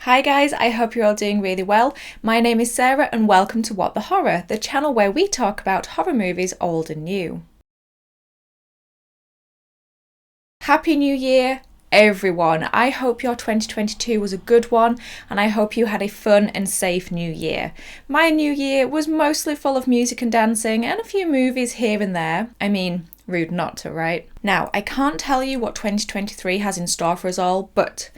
Hi guys, I hope you're all doing really well. My name is Sarah and welcome to What the Horror, the channel where we talk about horror movies old and new. Happy New Year, everyone. I hope your 2022 was a good one and I hope you had a fun and safe new year. My new year was mostly full of music and dancing and a few movies here and there. I mean, rude not to, right? Now, I can't tell you what 2023 has in store for us all, but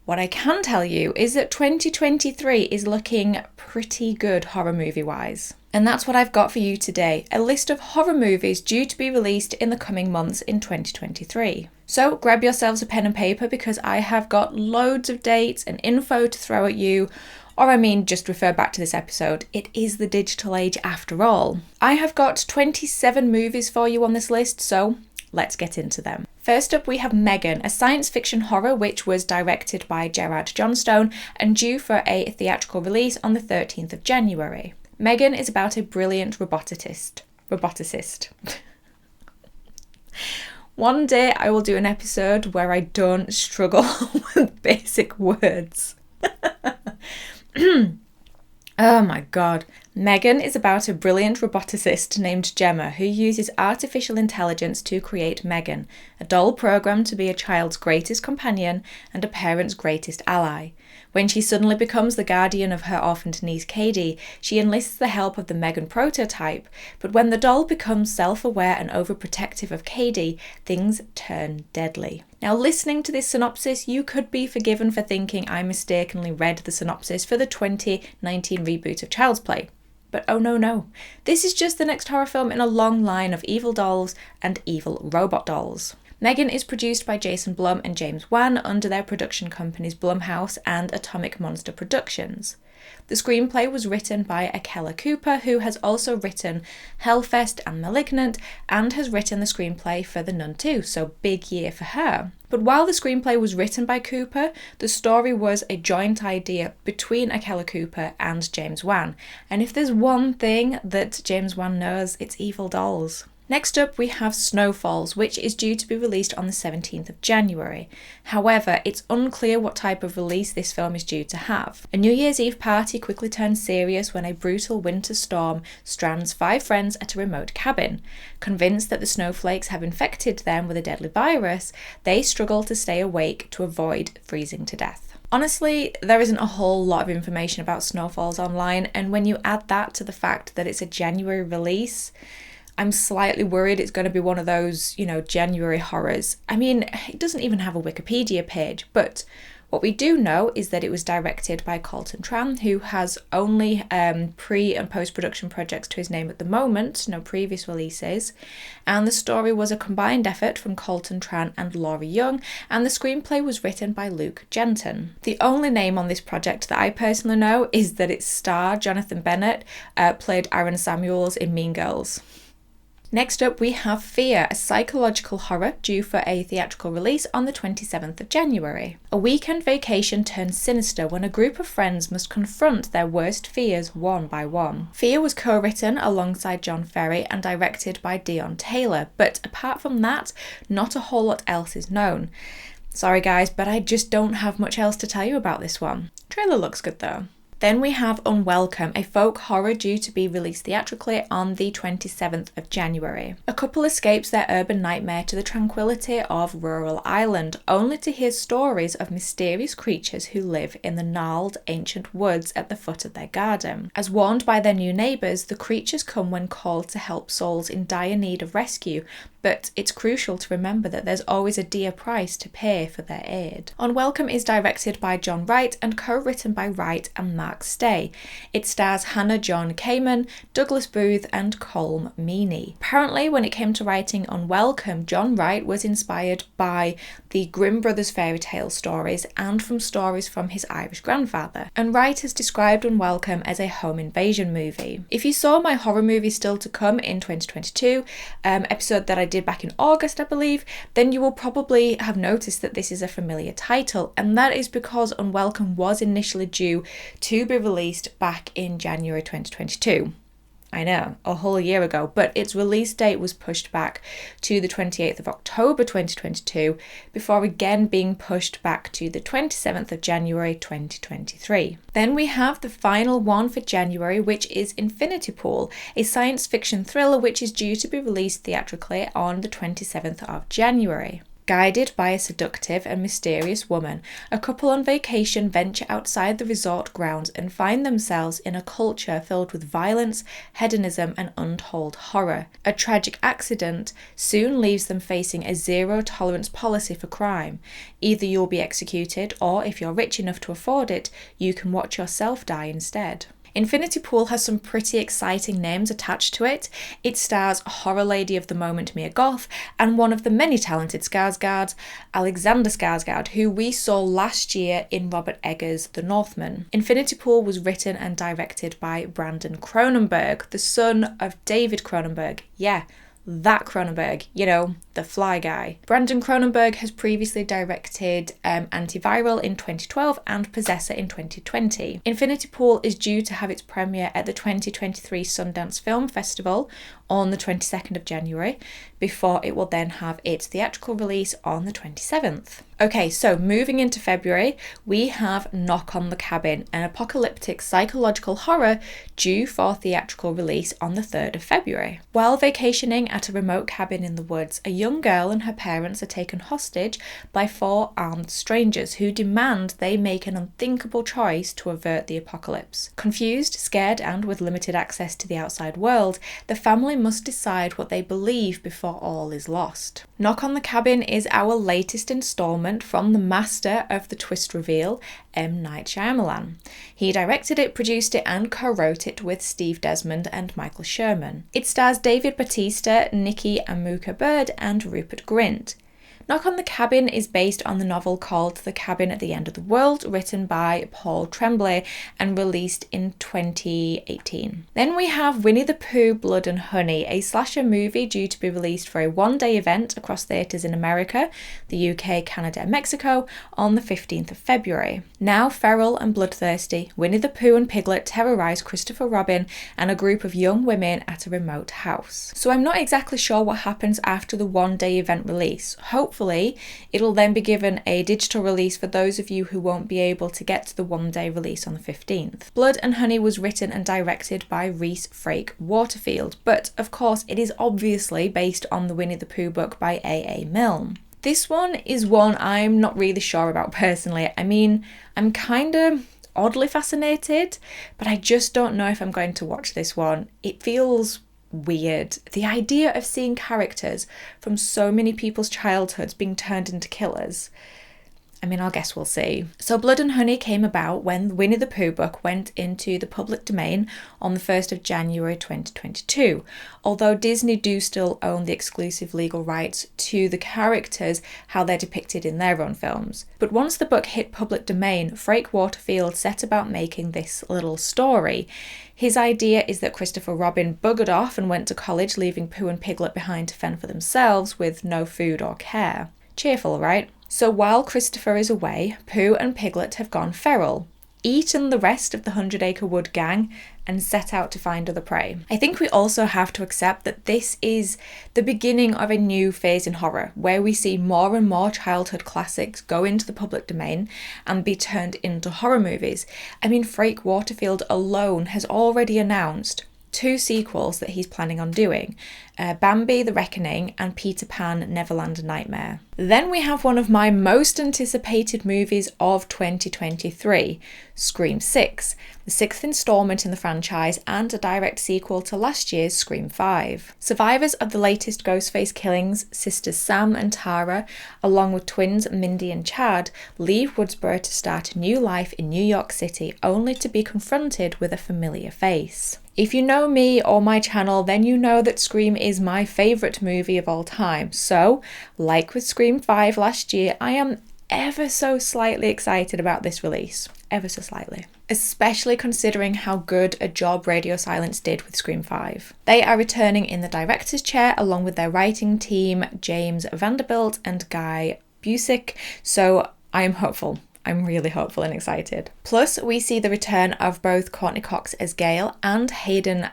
what I can tell you is that 2023 is looking pretty good horror movie wise. And that's what I've got for you today, a list of horror movies due to be released in the coming months in 2023. So grab yourselves a pen and paper because I have got loads of dates and info to throw at you. Or I mean, just refer back to this episode. It is the digital age after all. I have got 27 movies for you on this list, so let's get into them. First up, we have Megan, a science fiction horror which was directed by Gerard Johnstone and due for a theatrical release on the 13th of January. Megan is about a brilliant roboticist. One day I will do an episode where I don't struggle with basic words. Oh my god. Megan is about a brilliant roboticist named Gemma who uses artificial intelligence to create Megan, a doll programmed to be a child's greatest companion and a parent's greatest ally. When she suddenly becomes the guardian of her orphaned niece Katie, she enlists the help of the Megan prototype, but when the doll becomes self-aware and overprotective of Katie, things turn deadly. Now, listening to this synopsis, you could be forgiven for thinking I mistakenly read the synopsis for the 2019 reboot of Child's Play. But oh no. This is just the next horror film in a long line of evil dolls and evil robot dolls. Megan is produced by Jason Blum and James Wan under their production companies Blumhouse and Atomic Monster Productions. The screenplay was written by Akela Cooper, who has also written Hellfest and Malignant, and has written the screenplay for The Nun 2, so big year for her. But while the screenplay was written by Cooper, the story was a joint idea between Akela Cooper and James Wan. And if there's one thing that James Wan knows, it's evil dolls. Next up, we have Snowfalls, which is due to be released on the 17th of January. However, it's unclear what type of release this film is due to have. A New Year's Eve party quickly turns serious when a brutal winter storm strands 5 friends at a remote cabin. Convinced that the snowflakes have infected them with a deadly virus, they struggle to stay awake to avoid freezing to death. Honestly, there isn't a whole lot of information about Snowfalls online, and when you add that to the fact that it's a January release, I'm slightly worried it's going to be one of those, January horrors. I mean, it doesn't even have a Wikipedia page, but what we do know is that it was directed by Colton Tran, who has only pre- and post-production projects to his name at the moment, no previous releases. And the story was a combined effort from Colton Tran and Laura Young, and the screenplay was written by Luke Jenton. The only name on this project that I personally know is that its star, Jonathan Bennett, played Aaron Samuels in Mean Girls. Next up, we have Fear, a psychological horror due for a theatrical release on the 27th of January. A weekend vacation turns sinister when a group of friends must confront their worst fears one by one. Fear was co-written alongside John Ferry and directed by Dion Taylor, but apart from that, not a whole lot else is known. Sorry guys, but I just don't have much else to tell you about this one. Trailer looks good though. Then we have Unwelcome, a folk horror due to be released theatrically on the 27th of January. A couple escapes their urban nightmare to the tranquility of rural Ireland, only to hear stories of mysterious creatures who live in the gnarled ancient woods at the foot of their garden. As warned by their new neighbours, the creatures come when called to help souls in dire need of rescue, but it's crucial to remember that there's always a dear price to pay for their aid. Unwelcome is directed by John Wright and co-written by Wright and Mark Stay. It stars Hannah John Kamen, Douglas Booth and Colm Meaney. Apparently, when it came to writing Unwelcome, John Wright was inspired by the Grimm Brothers fairy tale stories and from stories from his Irish grandfather. And Wright has described Unwelcome as a home invasion movie. If you saw my horror movie Still to Come in 2022, episode that I did back in August, I believe, then you will probably have noticed that this is a familiar title, and that is because Unwelcome was initially due to be released back in January 2022. I know, a whole year ago, but its release date was pushed back to the 28th of October 2022 before again being pushed back to the 27th of January 2023. Then we have the final one for January, which is Infinity Pool, a science fiction thriller which is due to be released theatrically on the 27th of January. Guided by a seductive and mysterious woman, a couple on vacation venture outside the resort grounds and find themselves in a culture filled with violence, hedonism, and untold horror. A tragic accident soon leaves them facing a zero-tolerance policy for crime. Either you'll be executed, or if you're rich enough to afford it, you can watch yourself die instead. Infinity Pool has some pretty exciting names attached to it. It stars horror lady of the moment Mia Goth and one of the many talented Skarsgårds, Alexander Skarsgård, who we saw last year in Robert Eggers' The Northman. Infinity Pool was written and directed by Brandon Cronenberg, the son of David Cronenberg. Yeah, that Cronenberg, you know, the Fly guy. Brandon Cronenberg has previously directed Antiviral in 2012 and Possessor in 2020. Infinity Pool is due to have its premiere at the 2023 Sundance Film Festival on the 22nd of January, before it will then have its theatrical release on the 27th. Okay, so moving into February, we have Knock on the Cabin, an apocalyptic psychological horror due for theatrical release on the 3rd of February. While vacationing at a remote cabin in the woods, a young girl and her parents are taken hostage by 4 armed strangers who demand they make an unthinkable choice to avert the apocalypse. Confused, scared, and with limited access to the outside world, the family must decide what they believe before all is lost. Knock on the Cabin is our latest installment from the master of the twist reveal, M. Night Shyamalan. He directed it, produced it, and co-wrote it with Steve Desmond and Michael Sherman. It stars David Bautista, Nikki Amuka Bird, and Rupert Grint. Knock on the Cabin is based on the novel called The Cabin at the End of the World, written by Paul Tremblay and released in 2018. Then we have Winnie the Pooh, Blood and Honey, a slasher movie due to be released for a one-day event across theatres in America, the UK, Canada and Mexico on the 15th of February. Now feral and bloodthirsty, Winnie the Pooh and Piglet terrorise Christopher Robin and a group of young women at a remote house. So I'm not exactly sure what happens after the one-day event release. Hopefully, it'll then be given a digital release for those of you who won't be able to get to the one-day release on the 15th. Blood and Honey was written and directed by Rhys Frake Waterfield, but of course it is obviously based on the Winnie the Pooh book by A.A. Milne. This one is one I'm not really sure about personally. I mean, I'm kind of oddly fascinated, but I just don't know if I'm going to watch this one. It feels weird. The idea of seeing characters from so many people's childhoods being turned into killers. I mean, I guess we'll see. So Blood and Honey came about when the Winnie the Pooh book went into the public domain on the 1st of January 2022, although Disney do still own the exclusive legal rights to the characters, how they're depicted in their own films. But once the book hit public domain, Frake Waterfield set about making this little story. His idea is that Christopher Robin buggered off and went to college, leaving Pooh and Piglet behind to fend for themselves with no food or care. Cheerful, right? So while Christopher is away, Pooh and Piglet have gone feral, eaten the rest of the 100 Acre Wood gang, and set out to find other prey. I think we also have to accept that this is the beginning of a new phase in horror, where we see more and more childhood classics go into the public domain and be turned into horror movies. I mean, Frake Waterfield alone has already announced 2 sequels that he's planning on doing, Bambi the Reckoning and Peter Pan Neverland Nightmare. Then we have one of my most anticipated movies of 2023, Scream 6, the 6th installment in the franchise and a direct sequel to last year's Scream 5. Survivors of the latest Ghostface killings, sisters Sam and Tara, along with twins Mindy and Chad, leave Woodsboro to start a new life in New York City, only to be confronted with a familiar face. If you know me or my channel, then you know that Scream is my favourite movie of all time. So, like with Scream 5 last year, I am ever so slightly excited about this release. Ever so slightly. Especially considering how good a job Radio Silence did with Scream 5. They are returning in the director's chair along with their writing team, James Vanderbilt and Guy Busick, so I am hopeful. I'm really hopeful and excited. Plus, we see the return of both Courtney Cox as Gale and Hayden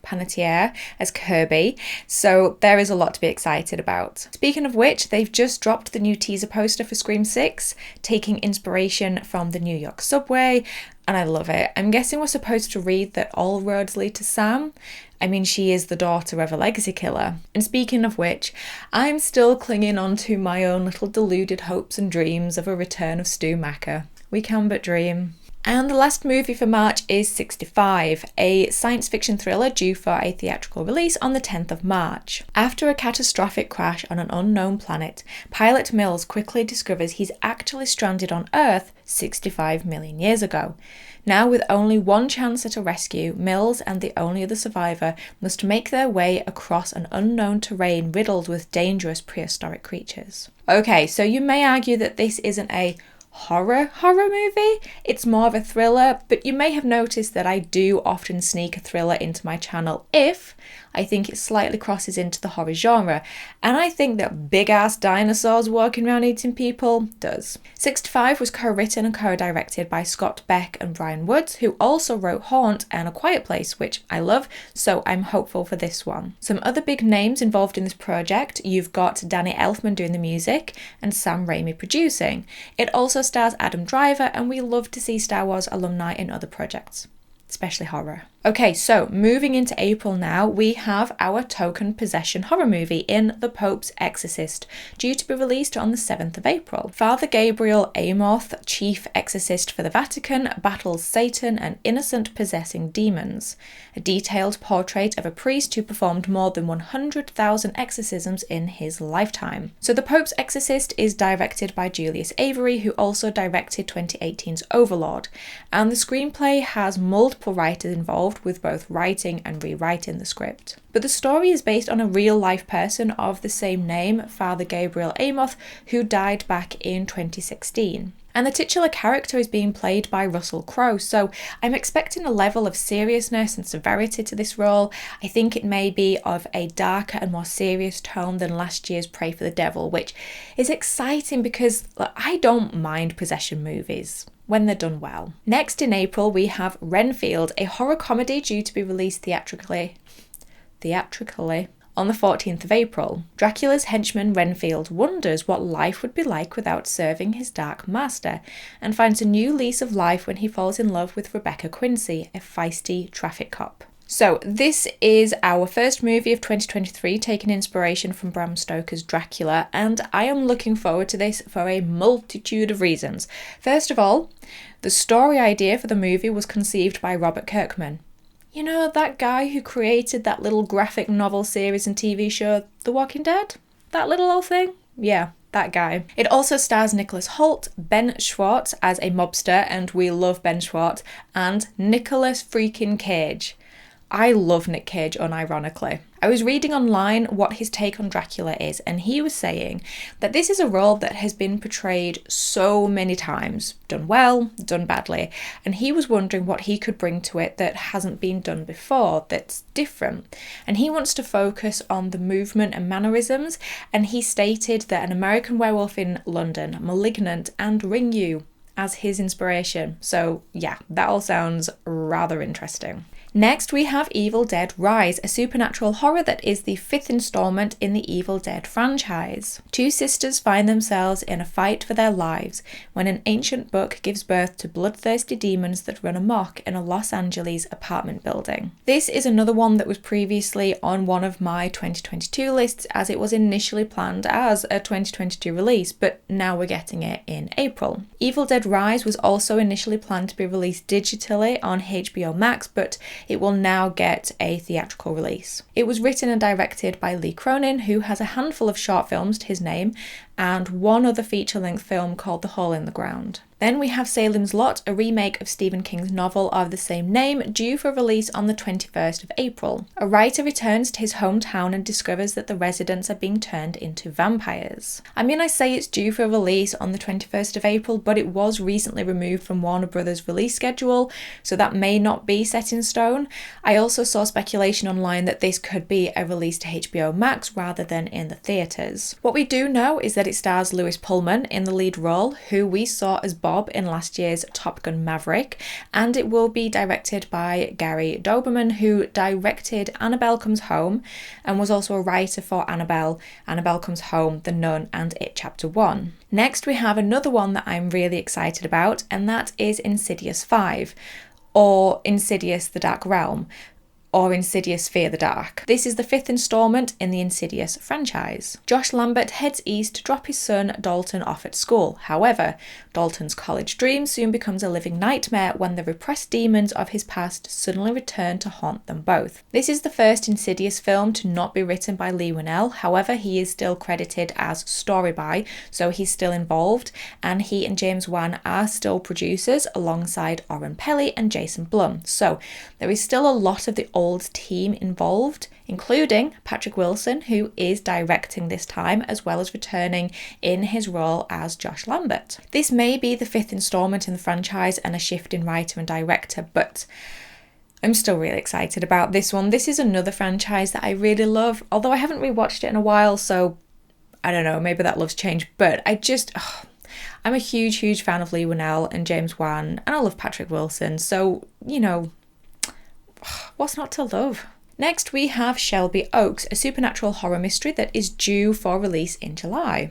Panettiere as Kirby, so there is a lot to be excited about. Speaking of which, they've just dropped the new teaser poster for Scream 6, taking inspiration from the New York subway, and I love it. I'm guessing we're supposed to read that all roads lead to Sam. I mean, she is the daughter of a legacy killer. And speaking of which, I'm still clinging on to my own little deluded hopes and dreams of a return of Stu Macker. We can but dream. And the last movie for March is 65, a science fiction thriller due for a theatrical release on the 10th of March. After a catastrophic crash on an unknown planet, pilot Mills quickly discovers he's actually stranded on Earth 65 million years ago. Now, with only one chance at a rescue, Mills and the only other survivor must make their way across an unknown terrain riddled with dangerous prehistoric creatures. Okay, so you may argue that this isn't a horror movie. It's more of a thriller, but you may have noticed that I do often sneak a thriller into my channel if I think it slightly crosses into the horror genre, and I think that big ass dinosaurs walking around eating people does. 65 was co-written and co-directed by Scott Beck and Brian Woods, who also wrote Haunt and A Quiet Place, which I love, so I'm hopeful for this one. Some other big names involved in this project: you've got Danny Elfman doing the music and Sam Raimi producing. It also stars Adam Driver, and we love to see Star Wars alumni in other projects, especially horror. Okay, so moving into April now, we have our token possession horror movie in The Pope's Exorcist, due to be released on the 7th of April. Father Gabriel Amorth, chief exorcist for the Vatican, battles Satan and innocent possessing demons. A detailed portrait of a priest who performed more than 100,000 exorcisms in his lifetime. So The Pope's Exorcist is directed by Julius Avery, who also directed 2018's Overlord, and the screenplay has multiple writers involved, with both writing and rewriting the script. But the story is based on a real-life person of the same name, Father Gabriel Amorth, who died back in 2016. And the titular character is being played by Russell Crowe, so I'm expecting a level of seriousness and severity to this role. I think it may be of a darker and more serious tone than last year's Pray for the Devil, which is exciting because I don't mind possession movies when they're done well. Next in April, we have Renfield, a horror comedy due to be released theatrically on the 14th of April. Dracula's henchman Renfield wonders what life would be like without serving his dark master, and finds a new lease of life when he falls in love with Rebecca Quincy, a feisty traffic cop. So this is our first movie of 2023, taking inspiration from Bram Stoker's Dracula, and I am looking forward to this for a multitude of reasons. First of all, the story idea for the movie was conceived by Robert Kirkman. You know, that guy who created that little graphic novel series and TV show, The Walking Dead? That little old thing? Yeah, that guy. It also stars Nicholas Hoult, Ben Schwartz as a mobster, and we love Ben Schwartz, and Nicolas freaking Cage. I love Nick Cage unironically. I was reading online what his take on Dracula is, and he was saying that this is a role that has been portrayed so many times, done well, done badly, and he was wondering what he could bring to it that hasn't been done before, that's different. And he wants to focus on the movement and mannerisms, and he stated that An American Werewolf in London, Malignant, and Ring You as his inspiration. So yeah, that all sounds rather interesting. Next, we have Evil Dead Rise, a supernatural horror that is the 5th installment in the Evil Dead franchise. Two sisters find themselves in a fight for their lives when an ancient book gives birth to bloodthirsty demons that run amok in a Los Angeles apartment building. This is another one that was previously on one of my 2022 lists, as it was initially planned as a 2022 release, but now we're getting it in April. Evil Dead Rise was also initially planned to be released digitally on HBO Max, but it will now get a theatrical release. It was written and directed by Lee Cronin, who has a handful of short films to his name, and one other feature-length film called The Hole in the Ground. Then we have Salem's Lot, a remake of Stephen King's novel of the same name, due for release on the 21st of April. A writer returns to his hometown and discovers that the residents are being turned into vampires. I mean, I say it's due for release on the 21st of April, but it was recently removed from Warner Brothers' release schedule, so that may not be set in stone. I also saw speculation online that this could be a release to HBO Max rather than in the theatres. What we do know is that that it stars Lewis Pullman in the lead role, who we saw as Bob in last year's Top Gun Maverick, and it will be directed by Gary Doberman, who directed Annabelle Comes Home and was also a writer for Annabelle Comes Home, The Nun, and It Chapter 1. Next, we have another one that I'm really excited about, and that is Insidious 5, or Insidious The Dark Realm, or Insidious Fear the Dark. This is the 5th instalment in the Insidious franchise. Josh Lambert heads east to drop his son Dalton off at school. However, Dalton's college dream soon becomes a living nightmare when the repressed demons of his past suddenly return to haunt them both. This is the first Insidious film to not be written by Leigh Whannell. However, he is still credited as story by, so he's still involved, and he and James Wan are still producers alongside Oren Peli and Jason Blum. So there is still a lot of the old team involved, including Patrick Wilson, who is directing this time, as well as returning in his role as Josh Lambert. This may be the 5th installment in the franchise and a shift in writer and director, but I'm still really excited about this one. This is another franchise that I really love, although I haven't rewatched it in a while, so I don't know, maybe that love's changed, but I'm a huge fan of Leigh Whannell and James Wan, and I love Patrick Wilson, so, you know, what's not to love? Next, we have Shelby Oaks, a supernatural horror mystery that is due for release in July.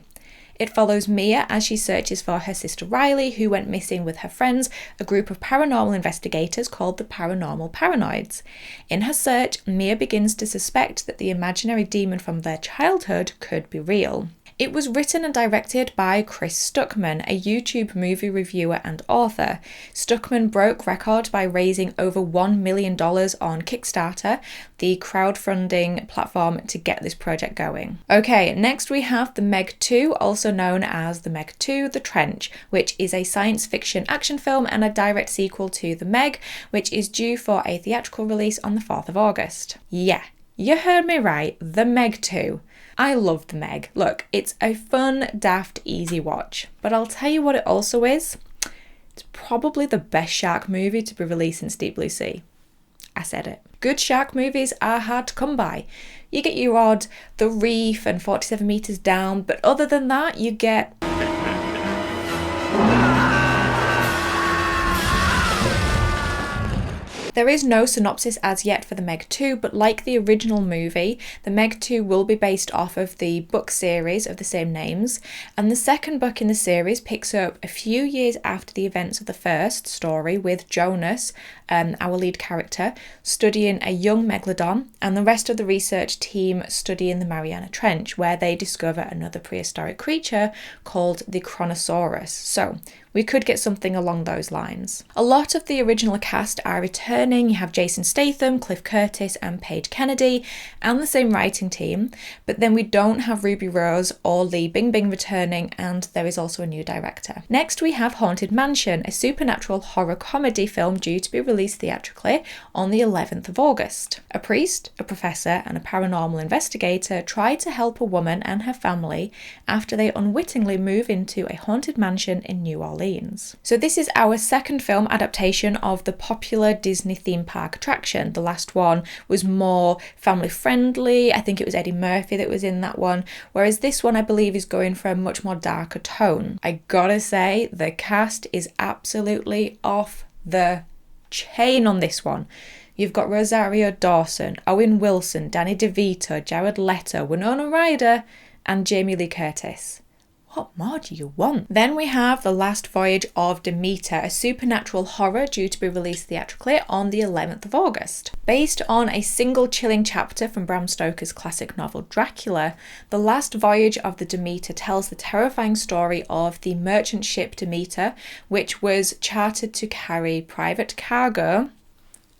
It follows Mia as she searches for her sister Riley, who went missing with her friends, a group of paranormal investigators called the Paranormal Paranoids. In her search, Mia begins to suspect that the imaginary demon from their childhood could be real. It was written and directed by Chris Stuckman, a YouTube movie reviewer and author. Stuckman broke record by raising over $1 million on Kickstarter, the crowdfunding platform to get this project going. Okay, next we have The Meg 2, also known as The Meg 2: The Trench, which is a science fiction action film and a direct sequel to The Meg, which is due for a theatrical release on the 4th of August. Yeah, you heard me right, The Meg 2. I love The Meg. Look, it's a fun, daft, easy watch. But I'll tell you what it also is. It's probably the best shark movie to be released since Deep Blue Sea. I said it. Good shark movies are hard to come by. You get your odd The Reef and 47 Meters Down, but other than that, you get... There is no synopsis as yet for The Meg 2, but like the original movie, The Meg 2 will be based off of the book series of the same names, and the second book in the series picks up a few years after the events of the first story, with Jonas, our lead character, studying a young megalodon, and the rest of the research team studying the Mariana Trench, where they discover another prehistoric creature called the Chronosaurus. So we could get something along those lines. A lot of the original cast are returning. You have Jason Statham, Cliff Curtis, and Paige Kennedy, and the same writing team, but then we don't have Ruby Rose or Lee Bingbing returning, and there is also a new director. Next, we have Haunted Mansion, a supernatural horror comedy film due to be released theatrically on the 11th of August. A priest, a professor, and a paranormal investigator try to help a woman and her family after they unwittingly move into a haunted mansion in New Orleans. So this is our second film adaptation of the popular Disney theme park attraction. The last one was more family friendly. I think it was Eddie Murphy that was in that one, whereas this one I believe is going for a much more darker tone. I gotta say, the cast is absolutely off the chain on this one. You've got Rosario Dawson, Owen Wilson, Danny DeVito, Jared Leto, Winona Ryder, and Jamie Lee Curtis. What more do you want? Then we have The Last Voyage of Demeter, a supernatural horror due to be released theatrically on the 11th of August. Based on a single chilling chapter from Bram Stoker's classic novel Dracula, The Last Voyage of the Demeter tells the terrifying story of the merchant ship Demeter, which was chartered to carry private cargo.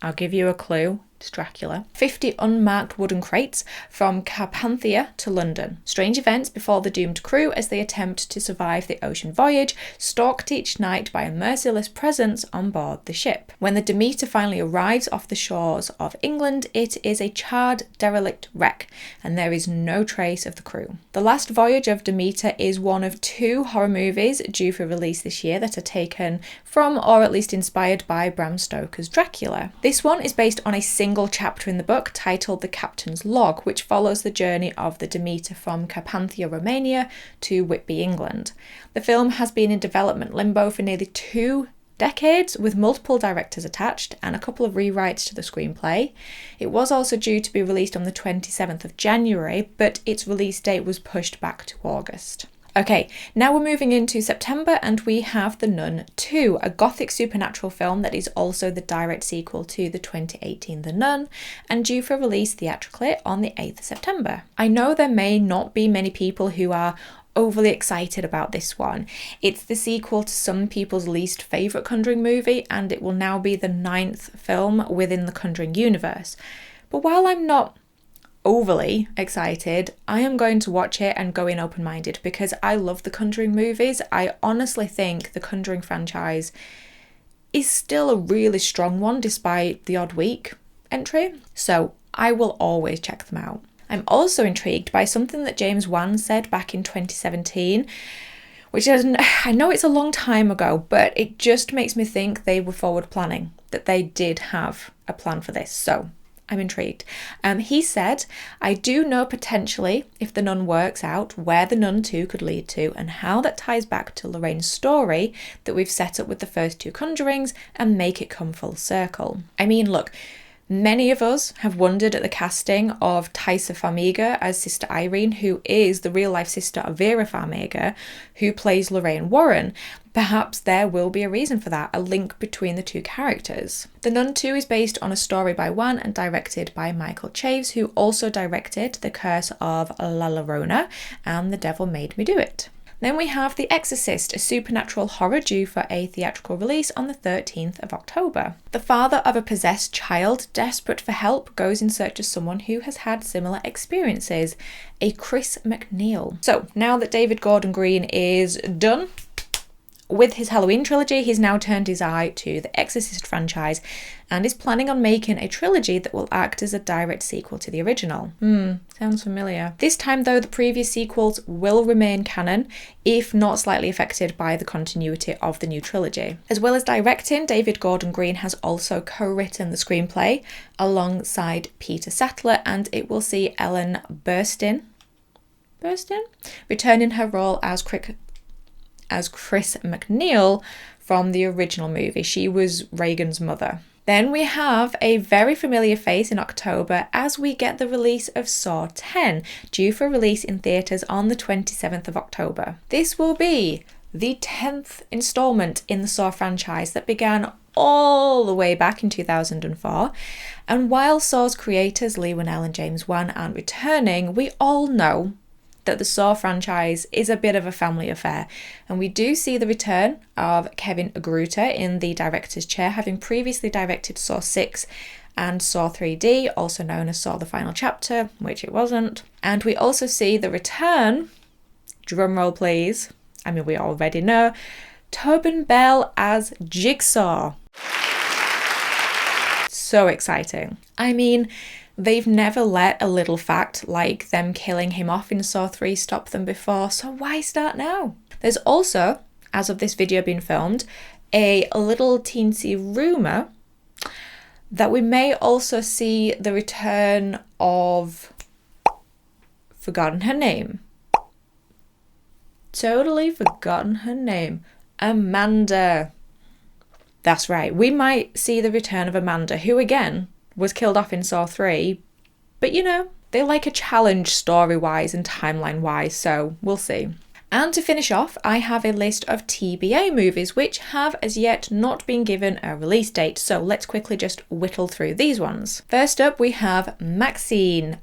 I'll give you a clue. It's Dracula. 50 unmarked wooden crates from Carpathia to London. Strange events befall the doomed crew as they attempt to survive the ocean voyage, stalked each night by a merciless presence on board the ship. When the Demeter finally arrives off the shores of England, it is a charred, derelict wreck, and there is no trace of the crew. The Last Voyage of Demeter is one of 2 horror movies due for release this year that are taken from, or at least inspired by, Bram Stoker's Dracula. This one is based on a single single chapter in the book titled The Captain's Log, which follows the journey of the Demeter from Carpathia, Romania to Whitby, England. The film has been in development limbo for nearly 2 decades, with multiple directors attached and a couple of rewrites to the screenplay. It was also due to be released on the 27th of January, but its release date was pushed back to August. Okay, now we're moving into September and we have The Nun 2, a gothic supernatural film that is also the direct sequel to the 2018 The Nun and due for release theatrically on the 8th of September. I know there may not be many people who are overly excited about this one. It's the sequel to some people's least favourite Conjuring movie and it will now be the 9th film within the Conjuring universe. But while I'm not overly excited, I am going to watch it and go in open-minded because I love the Conjuring movies. I honestly think the Conjuring franchise is still a really strong one despite the odd week entry, so I will always check them out. I'm also intrigued by something that James Wan said back in 2017, which is, I know it's a long time ago, but it just makes me think they were forward planning, that they did have a plan for this, so I'm intrigued. He said, I do know potentially, if The Nun works out, where The Nun 2 could lead to and how that ties back to Lorraine's story that we've set up with the first 2 Conjurings and make it come full circle. I mean, look, many of us have wondered at the casting of Thaisa Farmiga as Sister Irene, who is the real-life sister of Vera Farmiga, who plays Lorraine Warren. Perhaps there will be a reason for that, a link between the 2 characters. The Nun 2 is based on a story by Wan and directed by Michael Chaves, who also directed The Curse of La Llorona and The Devil Made Me Do It. Then we have The Exorcist, a supernatural horror due for a theatrical release on the 13th of October. The father of a possessed child, desperate for help, goes in search of someone who has had similar experiences, a Chris MacNeil. So, now that David Gordon Green is done with his Halloween trilogy, he's now turned his eye to the Exorcist franchise and is planning on making a trilogy that will act as a direct sequel to the original. Sounds familiar. This time though, the previous sequels will remain canon, if not slightly affected by the continuity of the new trilogy. As well as directing, David Gordon Green has also co-written the screenplay alongside Peter Sattler, and it will see Ellen Burstyn returning her role as Chris MacNeil from the original movie. She was Reagan's mother. Then we have a very familiar face in October as we get the release of Saw 10, due for release in theatres on the 27th of October. This will be the 10th instalment in the Saw franchise that began all the way back in 2004. And while Saw's creators Lee Whannell and James Wan aren't returning, we all know that the Saw franchise is a bit of a family affair, and we do see the return of Kevin Agruta in the director's chair, having previously directed Saw 6 and Saw 3D, also known as Saw the Final Chapter, which it wasn't. And we also see the return, drumroll please, I mean we already know, Tobin Bell as Jigsaw. So exciting. I mean, they've never let a little fact like them killing him off in Saw 3 stop them before, so why start now? There's also, as of this video being filmed, a little teensy rumour that we may also see the return of... forgotten her name. Totally forgotten her name. Amanda. That's right, we might see the return of Amanda, who again was killed off in Saw 3, but you know, they like a challenge story-wise and timeline-wise, so we'll see. And to finish off, I have a list of TBA movies which have as yet not been given a release date, so let's quickly just whittle through these ones. First up we have Maxine,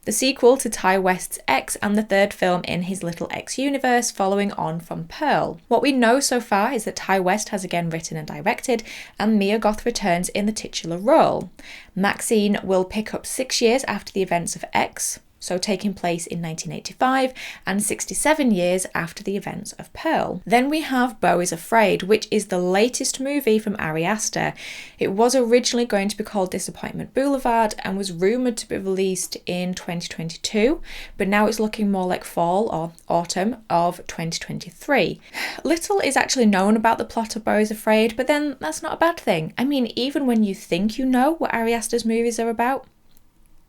the sequel to Ty West's X and the third film in his Little X universe, following on from Pearl. What we know so far is that Ty West has again written and directed, and Mia Goth returns in the titular role. Maxine will pick up 6 years after the events of X, so taking place in 1985 and 67 years after the events of Pearl. Then we have Beau is Afraid, which is the latest movie from Ari Aster. It was originally going to be called Disappointment Boulevard and was rumoured to be released in 2022, but now it's looking more like fall or autumn of 2023. Little is actually known about the plot of Beau is Afraid, but then that's not a bad thing. I mean, even when you think you know what Ari Aster's movies are about,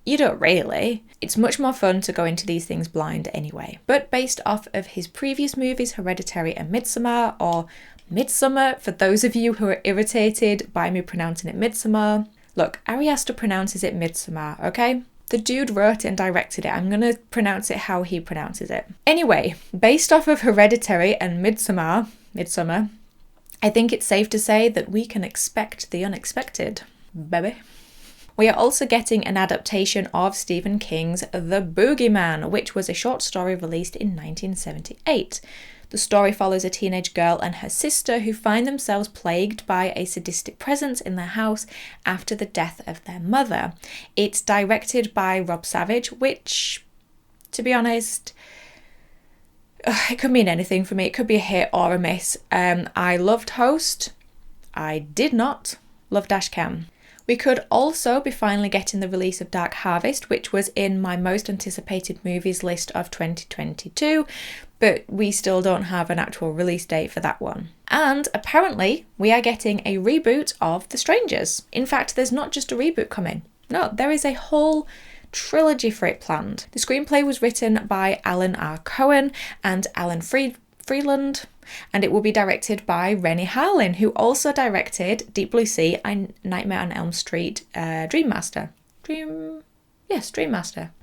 you don't really. It's much more fun to go into these things blind anyway. But based off of his previous movies, Hereditary and Midsommar, or Midsummer for those of you who are irritated by me pronouncing it Midsommar. Look, Ari Aster pronounces it Midsommar, okay? The dude wrote it and directed it. I'm going to pronounce it how he pronounces it. Anyway, based off of Hereditary and Midsummer, I think it's safe to say that we can expect the unexpected, baby. We are also getting an adaptation of Stephen King's The Boogeyman, which was a short story released in 1978. The story follows a teenage girl and her sister who find themselves plagued by a sadistic presence in their house after the death of their mother. It's directed by Rob Savage, which, to be honest, it could mean anything for me. It could be a hit or a miss. I loved Host. I did not love Dashcam. We could also be finally getting the release of Dark Harvest, which was in my most anticipated movies list of 2022, but we still don't have an actual release date for that one. And apparently, we are getting a reboot of The Strangers. In fact, there's not just a reboot coming. No, there is a whole trilogy for it planned. The screenplay was written by Alan R. Cohen and Alan Freeland, and it will be directed by Rennie Harlin, who also directed Deep Blue Sea and Nightmare on Elm Street, Dream Master.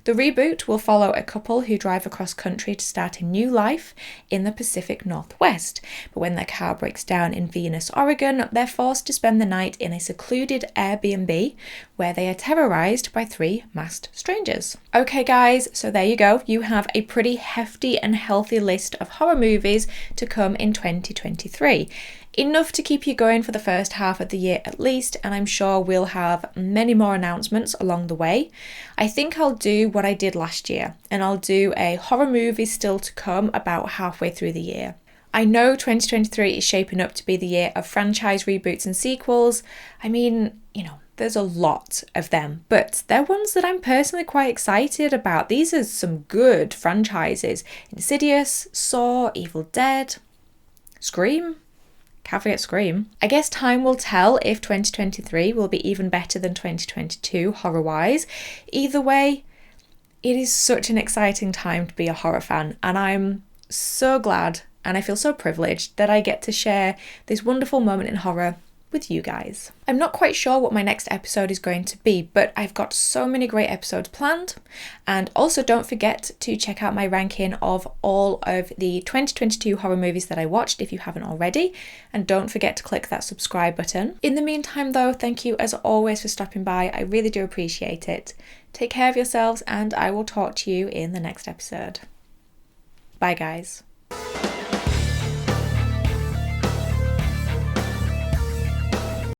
The reboot will follow a couple who drive across country to start a new life in the Pacific Northwest. But when their car breaks down in Venus, Oregon, they're forced to spend the night in a secluded Airbnb where they are terrorized by 3 masked strangers. Okay guys, so there you go. You have a pretty hefty and healthy list of horror movies to come in 2023. Enough to keep you going for the first half of the year at least, and I'm sure we'll have many more announcements along the way. I think I'll do what I did last year, and I'll do a horror movie still to come about halfway through the year. I know 2023 is shaping up to be the year of franchise reboots and sequels. I mean, there's a lot of them, but they're ones that I'm personally quite excited about. These are some good franchises. Insidious, Saw, Evil Dead, Scream. Caveat Scream. I guess time will tell if 2023 will be even better than 2022 horror-wise. Either way, it is such an exciting time to be a horror fan, and I'm so glad and I feel so privileged that I get to share this wonderful moment in horror with you guys. I'm not quite sure what my next episode is going to be, but I've got so many great episodes planned. And also don't forget to check out my ranking of all of the 2022 horror movies that I watched if you haven't already. And don't forget to click that subscribe button. In the meantime though, thank you as always for stopping by. I really do appreciate it. Take care of yourselves and I will talk to you in the next episode. Bye guys.